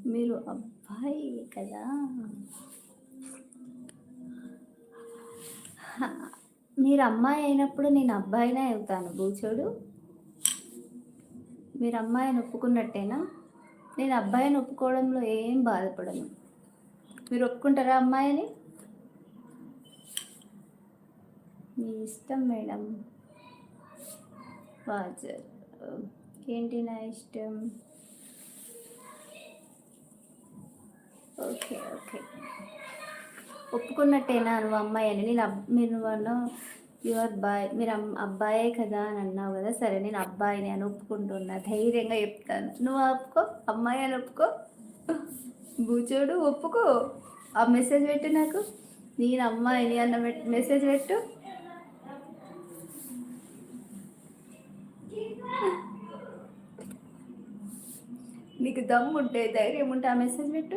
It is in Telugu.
మీరు అబ్బాయి కదా! హ! మీరు అమ్మాయి అయినప్పుడు నేను అబ్బాయినే అవుతాను బూచోడు. మీరు అమ్మాయిని ఒప్పుకున్నట్టేనా? నేను అబ్బాయిని ఒప్పుకోవడంలో ఏం బాధపడను. మీరు ఒప్పుకుంటారా అమ్మాయిని? మీ ఇష్టం మేడం. వాచర్. ఏంటి నా ఇష్టం? ఓకే. ఓకే. ఒప్పుకున్నట్టేనా నువ్వు అమ్మాయి అని? మీరు అన్నావు యు ఆర్ బాయ్. మీరు అబ్బాయే కదా అని అన్నావు కదా! సరే నేను అబ్బాయిని అని ఒప్పుకుంటున్నా. ధైర్యంగా చెప్తాను. నువ్వు ఒప్పుకో. అమ్మాయి అని ఒప్పుకో. బూచోడు ఒప్పుకో. ఆ మెసేజ్ పెట్టు నాకు. నేను అమ్మాయిని అన్న మెసేజ్ పెట్టు. నీకు దమ్ముంటే ధైర్యం ఉంటే ఆ మెసేజ్ పెట్టు.